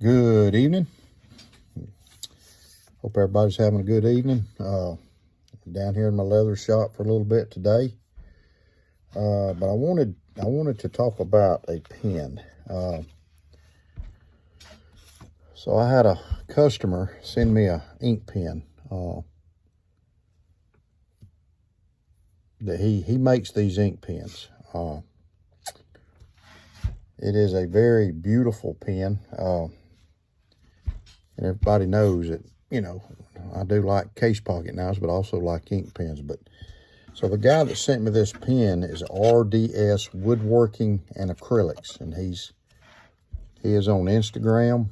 Good evening. Hope everybody's having a good evening. Down here in my leather shop for a little bit today. But I wanted to talk about a pen. So I had a customer send me a ink pen. That he makes these ink pens. It is a very beautiful pen. And everybody knows that, you know, I do like case pocket knives, but also like ink pens. But so the guy that sent me this pen is RDS Woodworking and Acrylics, and he is on Instagram,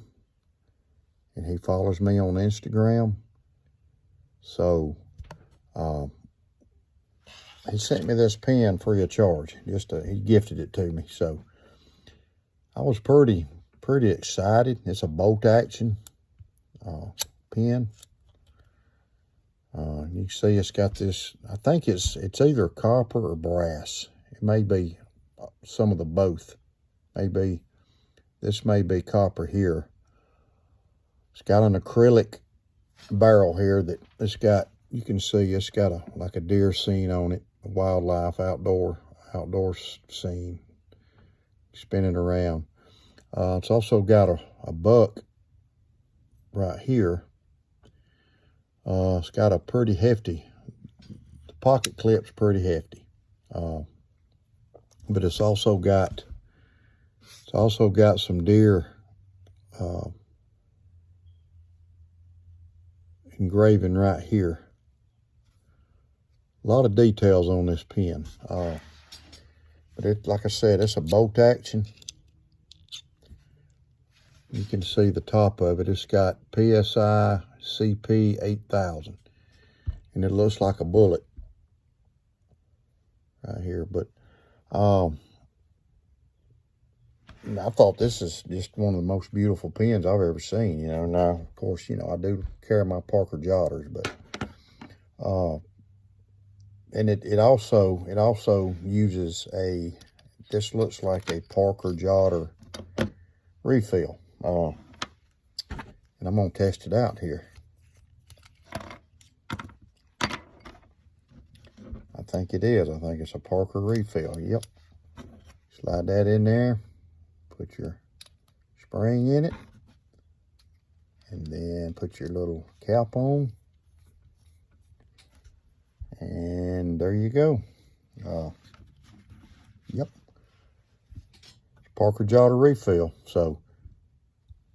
and he follows me on Instagram. So he sent me this pen free of charge. He gifted it to me. So I was pretty excited. It's a bolt action pen. You can see it's got this, I think it's either copper or brass. It may be some of the both. This may be copper here. It's got an acrylic barrel here that it's got, you can see it's got like a deer scene on it, a wildlife outdoor scene spinning around. It's also got a buck right here. It's got a pretty hefty, the pocket clip's pretty hefty. But it's also got some deer engraving right here. A lot of details on this pen. But like I said, it's a bolt action. You can see the top of it. It's got PSI CP 8000, and it looks like a bullet right here. But I thought this is just one of the most beautiful pens I've ever seen. You know, now of course, you know, I do carry my Parker Jotters, but and it also uses this looks like a Parker Jotter Refill. And I'm gonna test it out here. I think it is. I think it's a Parker Refill. Yep. Slide that in there. Put your spring in it. And then put your little cap on. And there you go. Yep. Parker Jotter Refill. So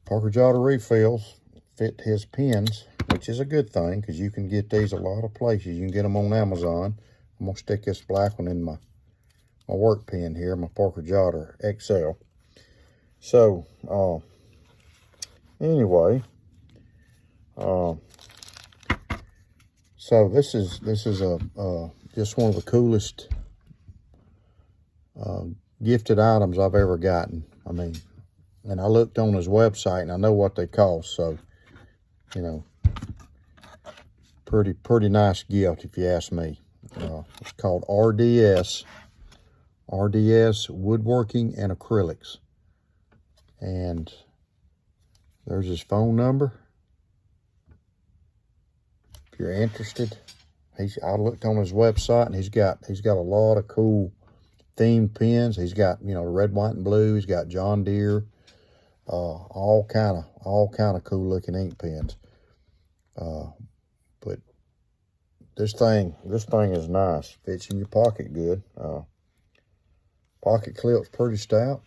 Parker Jotter Refills fit his pens, which is a good thing because you can get these a lot of places. You can get them on Amazon. I'm going to stick this black one in my work pen here, my Parker Jotter XL. So, anyway, so this is just one of the coolest gifted items I've ever gotten. I mean, and I looked on his website and I know what they cost, so you know, pretty nice gift if you ask me. It's called RDS Woodworking and Acrylics, and there's his phone number if you're interested. I looked on his website and he's got a lot of cool themed pens. He's got, you know, red, white, and blue. He's got John Deere. All kind of cool looking ink pens. But this thing is nice. Fits in your pocket good. Pocket clip's pretty stout.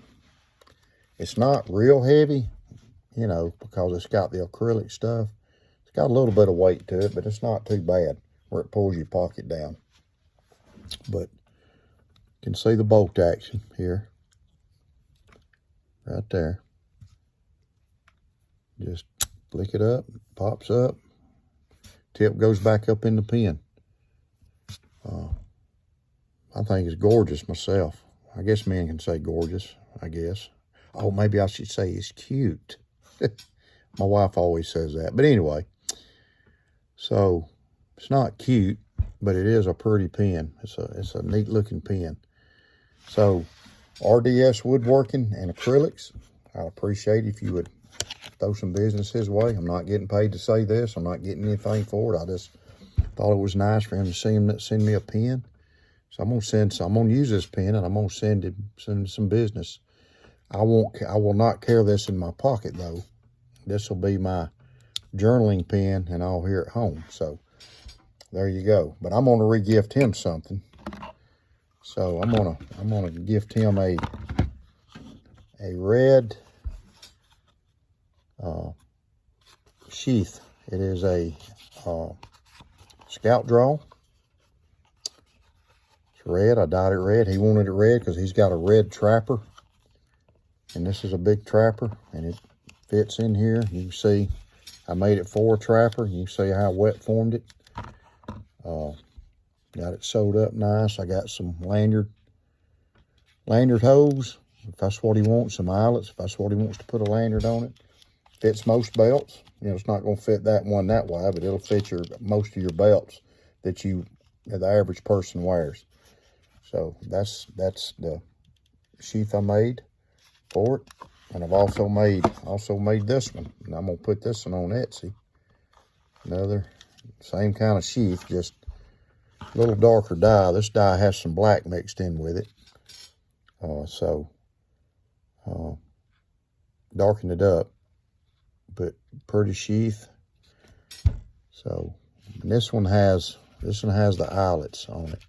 It's not real heavy, you know, because it's got the acrylic stuff. It's got a little bit of weight to it, but it's not too bad where it pulls your pocket down. But you can see the bolt action here. Right there. Just flick it up, pops up, tip goes back up in the pen. I think it's gorgeous myself. I guess men can say gorgeous, I guess. Oh, maybe I should say it's cute. My wife always says that. But anyway, so it's not cute, but it is a pretty pen. It's a neat looking pen. So RDS Woodworking and Acrylics, I'd appreciate if you would throw some business his way. I'm not getting paid to say this. I'm not getting anything for it. I just thought it was nice for him to send me a pen. So I'm gonna use this pen, and I'm gonna send him some business. I will not carry this in my pocket though. This will be my journaling pen and all here at home. So there you go. But I'm gonna re-gift him something. So I'm gonna gift him a red sheath. It is a Scout Draw. It's red. I dyed it red. He wanted it red because he's got a red trapper. And this is a big trapper, and it fits in here. You can see I made it for a trapper. You can see how I wet formed it. Got it sewed up nice. I got some lanyard hose, if that's what he wants, some eyelets, if that's what he wants to put a lanyard on it. Fits most belts. You know, it's not going to fit that one that wide, but it'll fit most of your belts that the average person wears. So that's the sheath I made for it. And I've also made this one. And I'm gonna put this one on Etsy. Another same kind of sheath, just a little darker dye. This dye has some black mixed in with it. Darkened it up, but pretty sheath. So this one has the eyelets on it.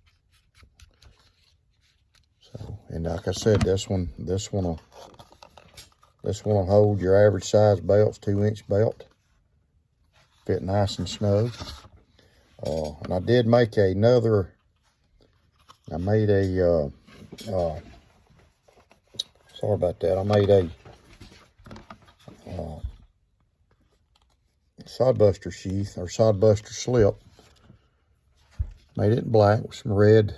So, and like I said, this one will hold your average size belts, 2-inch belt. Fit nice and snug. And I did make another. I made a. Sorry about that. I made a sodbuster sheath or sodbuster slip. Made it in black with some red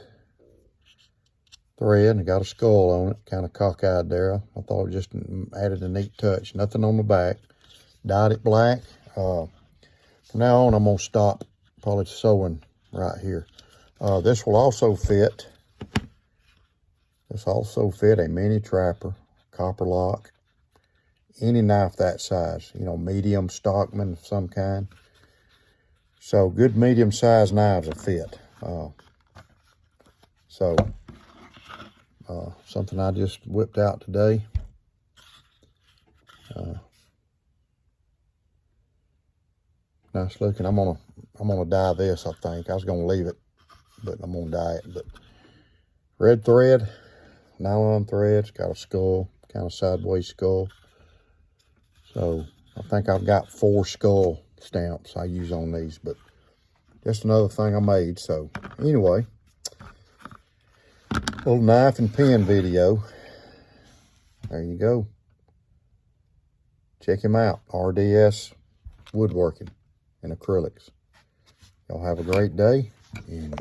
thread, and it got a skull on it, kind of cockeyed there. I thought it just added a neat touch. Nothing on the back. Dyed it black. From now on, I'm gonna stop probably sewing right here. This will also fit. This also fit a mini trapper, copper lock, any knife that size. You know, medium Stockman of some kind. So good medium-sized knives will fit. Something I just whipped out today. Nice looking. I'm gonna dye this. I think I was gonna leave it, but I'm gonna dye it. But red thread, nylon thread. It's got a skull, kind of sideways skull. So I think I've got 4 skull stamps I use on these. But just another thing I made. So anyway, little knife and pen video. There you go. Check him out. RDS Woodworking and Acrylics. Y'all have a great day, and God